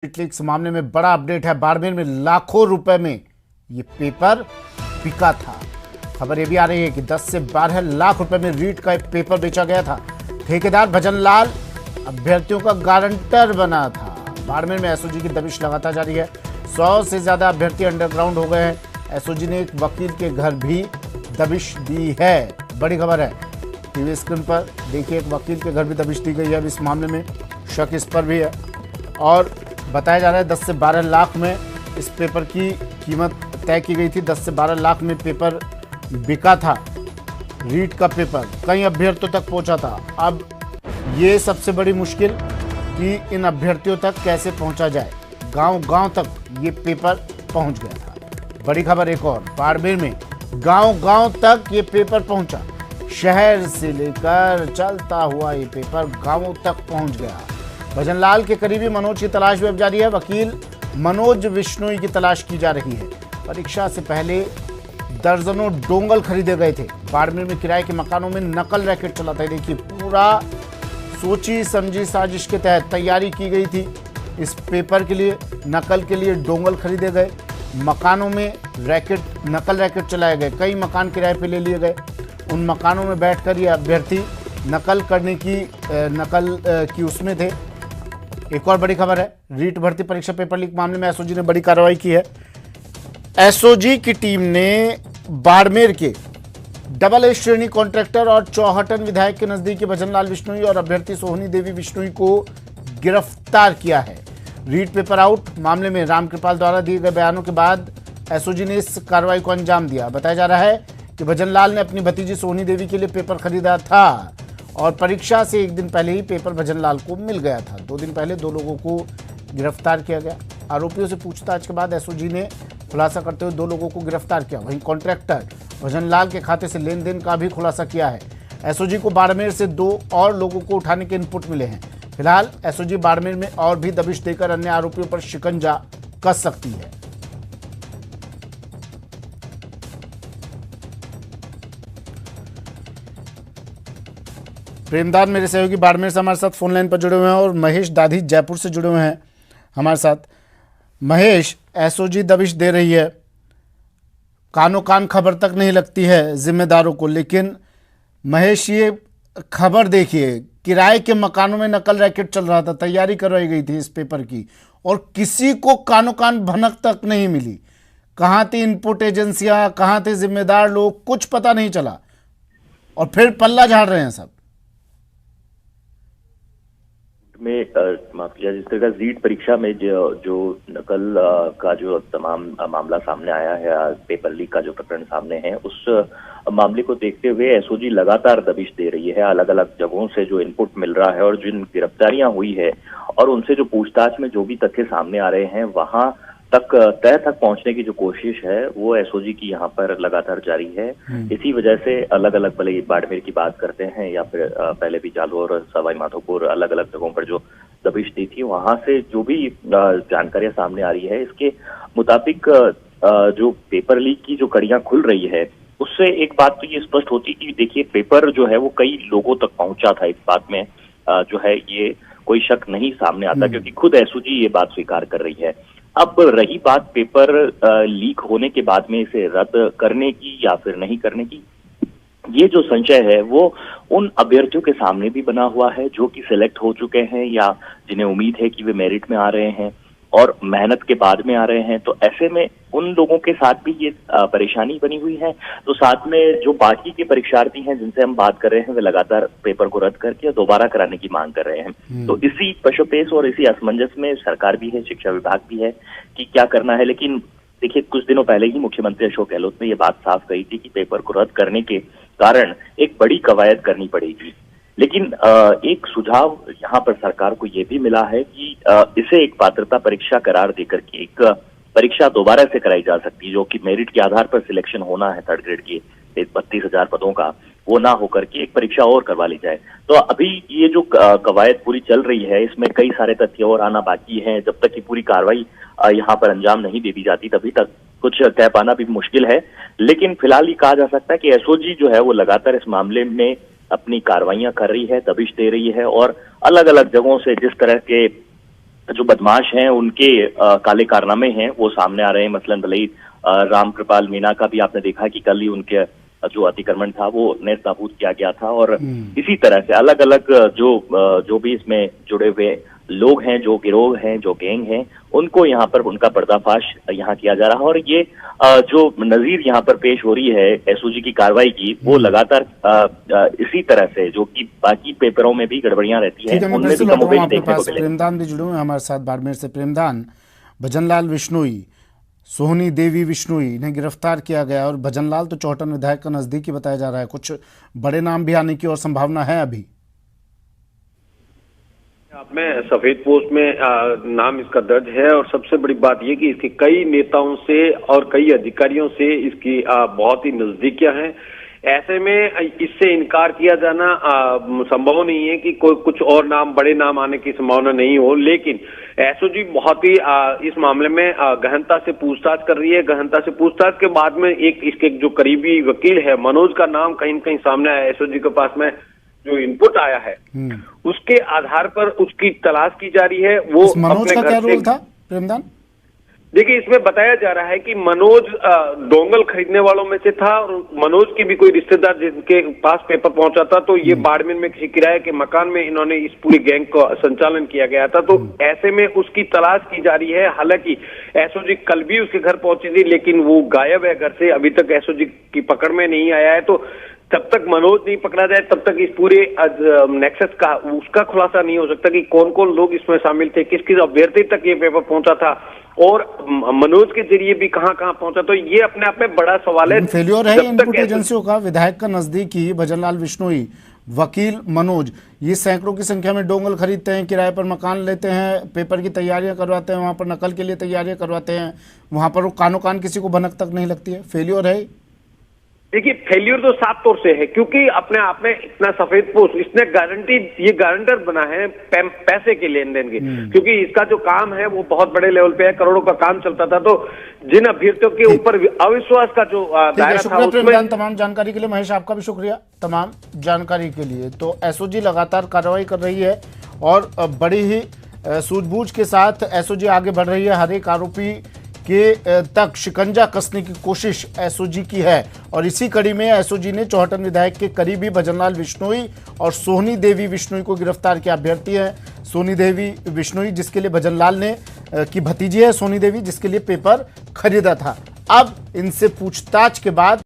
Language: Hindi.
लीक्स मामले में बड़ा अपडेट है। बाड़मेर में लाखों रुपए में ये पेपर बिका था। खबर ये भी आ रही है कि 10 से 12 लाख रुपए में रीट का एक पेपर बेचा गया था। ठेकेदार भजन लाल अभ्यर्थियों का गारंटर बना था। बाड़मेर में एसओजी की दबिश लगातार जारी है। 100 से ज्यादा अभ्यर्थी अंडरग्राउंड हो गए हैं। एसओजी ने एक वकील के घर भी दबिश दी है। बड़ी खबर है, टीवी स्क्रीन पर देखिए, एक वकील के घर भी दबिश दी गई है। अब इस मामले में शक इस पर भी है और बताया जा रहा है 10 से 12 लाख में इस पेपर की कीमत तय की गई थी। 10 से 12 लाख में पेपर बिका था। रीट का पेपर कई अभ्यर्थियों तक पहुंचा था। अब ये सबसे बड़ी मुश्किल कि इन अभ्यर्थियों तक कैसे पहुंचा जाए। गांव-गांव तक ये पेपर पहुंच गया था। बड़ी खबर एक और, बाड़मेर में गांव-गांव तक ये पेपर पहुंचा। शहर से लेकर चलता हुआ ये पेपर गांवों तक पहुंच गया। भजन लाल के करीबी मनोज की तलाश में जारी है। वकील मनोज विश्नोई की तलाश की जा रही है। परीक्षा से पहले दर्जनों डोंगल खरीदे गए थे। बाड़मेर में किराए के मकानों में नकल रैकेट चला था। देखिए, पूरा सोची समझी साजिश के तहत तैयारी की गई थी। इस पेपर के लिए, नकल के लिए डोंगल खरीदे गए। मकानों में रैकेट, नकल रैकेट चलाए गए। कई मकान किराए पे ले लिए गए। उन मकानों में बैठकर ये अभ्यर्थी नकल करने की उसमें थे। एक और बड़ी खबर है, रीट भर्ती परीक्षा पेपर लीक मामले में एसओजी ने बड़ी कार्रवाई की है। एसओजी की टीम ने बाड़मेर के डबल ए श्रेणी कॉन्ट्रैक्टर और चौहटन विधायक के नजदीकी भजन लाल विश्नोई और अभ्यर्थी सोहनी देवी विश्नोई को गिरफ्तार किया है। रीट पेपर आउट मामले में रामकृपाल द्वारा दिए गए बयानों के बाद एसओजी ने इस कार्रवाई को अंजाम दिया। बताया जा रहा है कि भजन लाल ने अपनी भतीजी सोहनी देवी के लिए पेपर खरीदा था और परीक्षा से एक दिन पहले ही पेपर भजन लाल को मिल गया था। 2 दिन पहले 2 लोगों को गिरफ्तार किया गया। आरोपियों से पूछताछ के बाद एसओजी ने खुलासा करते हुए 2 लोगों को गिरफ्तार किया। वहीं कॉन्ट्रैक्टर भजन लाल के खाते से लेन देन का भी खुलासा किया है। एसओजी को बाड़मेर से 2 और लोगों को उठाने के इनपुट मिले हैं। फिलहाल एसओजी बाड़मेर में और भी दबिश देकर अन्य आरोपियों पर शिकंजा कस सकती है। प्रेमदान मेरे सहयोगी बाड़मेर से हमारे साथ फोन लाइन पर जुड़े हुए हैं और महेश दाधी जयपुर से जुड़े हुए हैं हमारे साथ। महेश, एसओजी दबिश दे रही है, कानो कान खबर तक नहीं लगती है जिम्मेदारों को, लेकिन महेश ये खबर देखिए, किराए के मकानों में नकल रैकेट चल रहा था, तैयारी करवाई गई थी इस पेपर की और किसी को कानो कान भनक तक नहीं मिली। कहाँ थी इनपुट एजेंसियां, कहाँ थे जिम्मेदार लोग, कुछ पता नहीं चला और फिर पल्ला झाड़ रहे हैं सब। में माफ कीजिए, जिस तरह का रीट परीक्षा में जो नकल का जो तमाम मामला सामने आया है, पेपर लीक का जो प्रकरण सामने है, उस मामले को देखते हुए एसओजी लगातार दबिश दे रही है। अलग अलग जगहों से जो इनपुट मिल रहा है और जिन गिरफ्तारियां हुई है और उनसे जो पूछताछ में जो भी तथ्य सामने आ रहे हैं, वहां तय तक पहुंचने की जो कोशिश है वो एसओजी की यहाँ पर लगातार जारी है। इसी वजह से अलग अलग, भले बाड़मेर की बात करते हैं या फिर पहले भी जालौर और सवाई माधोपुर, अलग अलग जगहों पर जो दबिश दी थी, वहां से जो भी जानकारियां सामने आ रही है, इसके मुताबिक जो पेपर लीक की जो कड़ियां खुल रही है, उससे एक बात तो ये स्पष्ट होती कि देखिए, पेपर जो है वो कई लोगों तक पहुंचा था। इस बात में जो है ये कोई शक नहीं सामने आता, क्योंकि खुद एसओजी ये बात स्वीकार कर रही है। अब रही बात पेपर लीक होने के बाद में इसे रद्द करने की या फिर नहीं करने की, ये जो संशय है वो उन अभ्यर्थियों के सामने भी बना हुआ है जो कि सिलेक्ट हो चुके हैं या जिन्हें उम्मीद है कि वे मेरिट में आ रहे हैं और मेहनत के बाद में आ रहे हैं। तो ऐसे में उन लोगों के साथ भी ये परेशानी बनी हुई है। तो साथ में जो बाकी के परीक्षार्थी हैं जिनसे हम बात कर रहे हैं, वे लगातार पेपर को रद्द करके दोबारा कराने की मांग कर रहे हैं। तो इसी पशुपेश और इसी असमंजस में सरकार भी है, शिक्षा विभाग भी है कि क्या करना है। लेकिन देखिए, कुछ दिनों पहले ही मुख्यमंत्री अशोक गहलोत ने ये बात साफ कही थी कि पेपर को रद्द करने के कारण एक बड़ी कवायद करनी पड़ेगी। लेकिन एक सुझाव यहाँ पर सरकार को यह भी मिला है कि इसे एक पात्रता परीक्षा करार देकर के एक परीक्षा दोबारा से कराई जा सकती है, जो कि मेरिट के आधार पर सिलेक्शन होना है 3rd ग्रेड के 32,000 पदों का, वो ना होकर के एक परीक्षा और करवा ली जाए। तो अभी ये जो कवायद पूरी चल रही है, इसमें कई सारे तथ्य और आना बाकी हैं। जब तक कि पूरी कार्रवाई यहाँ पर अंजाम नहीं दे दी जाती, तभी तक कुछ कह पाना भी मुश्किल है। लेकिन फिलहाल ये कहा जा सकता है कि एसओजी जो है वो लगातार इस मामले में अपनी कार्रवाइयां कर रही है, दबिश दे रही है और अलग अलग जगहों से जिस तरह के जो बदमाश हैं उनके काले कारनामे हैं वो सामने आ रहे हैं। मसलन भले ही रामकृपाल मीणा का भी आपने देखा कि कल ही उनके जो अतिक्रमण था वो नेस्त नाबूद किया गया था, और इसी तरह से अलग अलग जो भी इसमें जुड़े हुए लोग हैं, जो गिरोह हैं, जो गैंग हैं, उनको यहाँ पर उनका पर्दाफाश यहाँ किया जा रहा है। और ये जो नजीर यहाँ पर पेश हो रही है एसओजी की कार्रवाई की, वो लगातार इसी तरह से जो कि बाकी पेपरों में भी गड़बड़ियां रहती हैं उनमें भी कमोबेश देखने को मिले। प्रेमदान भी जुड़े हुए हैं हमारे साथ बाड़मेर से। प्रेमदान, भजनलाल विश्नोई, सोहनी देवी विश्नोई इन्हें गिरफ्तार किया गया, और भजनलाल तो चौहटन विधायक का नजदीकी बताया जा रहा है। कुछ बड़े नाम भी आने की और संभावना है अभी? में सफेद पोस्ट में नाम इसका दर्ज है, और सबसे बड़ी बात यह कि इसके कई नेताओं से और कई अधिकारियों से इसकी बहुत ही नजदीकियां हैं। ऐसे में इससे इनकार किया जाना संभव नहीं है कि कोई कुछ और नाम, बड़े नाम आने की संभावना नहीं हो, लेकिन एसओजी बहुत ही इस मामले में गहनता से पूछताछ कर रही है। गहनता से पूछताछ के बाद में इसके जो करीबी वकील है मनोज का नाम कहीं न कहीं सामने आया। एसओजी के पास में जो इनपुट आया है उसके आधार पर उसकी तलाश की जा रही है। वो मनोज का क्या रोल था प्रेमदान? देखिए, इसमें बताया जा रहा है कि मनोज डोंगल खरीदने वालों में से था, और मनोज की भी कोई रिश्तेदार जिनके पास पेपर पहुंचा था, तो ये बाड़मेर में किसी किराए के मकान में इन्होंने इस पूरी गैंग का संचालन किया गया था। तो ऐसे में उसकी तलाश की जा रही है। हालांकि एसओजी कल भी उसके घर पहुंची थी, लेकिन वो गायब है घर से, अभी तक एसओजी की पकड़ में नहीं आया है। तो जब तक मनोज नहीं पकड़ा जाए तब तक इस पूरे नेक्सस का उसका खुलासा नहीं हो सकता कि कौन कौन लोग इसमें शामिल थे, किस किस अभ्यर्थी तक ये पेपर पहुंचा था, और मनोज के जरिए भी कहां कहां पहुंचा। तो ये अपने आप में बड़ा सवाल है। फेल्योर है इनपुट एजेंसियों का। विधायक का नजदीकी भजनलाल विश्नोई, वकील मनोज, ये सैकड़ों की संख्या में डोंगल खरीदते हैं, किराए पर मकान लेते हैं, पेपर की तैयारियां करवाते हैं, वहां पर नकल के लिए तैयारियां करवाते हैं, वहां पर वो कानो कान किसी को भनक तक नहीं लगती है। फेल्योर है। देखिए, फेल्यूर तो साफ तौर से है, क्योंकि अपने आप में इतना सफेद पोस्ट इसने ये गारंटर बना है पैसे के लेन देन के, क्योंकि इसका जो काम है वो बहुत बड़े लेवल पे है, करोड़ों का काम चलता था। तो जिन अभ्यर्थियों के ऊपर अविश्वास का जो दायरा था उसमें तमाम जानकारी के लिए महेश आपका भी शुक्रिया तमाम जानकारी के लिए। तो एसओजी लगातार कार्रवाई कर रही है और बड़ी ही सूझबूझ के साथ एसओजी आगे बढ़ रही है। हर एक आरोपी के तक शिकंजा कसने की कोशिश एसओजी की है, और इसी कड़ी में एसओजी ने चौहटन विधायक के करीबी भजनलाल विश्नोई और सोहनी देवी विश्नोई को गिरफ्तार किया। अभ्यर्थी है सोनी देवी विश्नोई, जिसके लिए भजनलाल ने की भतीजी है सोनी देवी, जिसके लिए पेपर खरीदा था। अब इनसे पूछताछ के बाद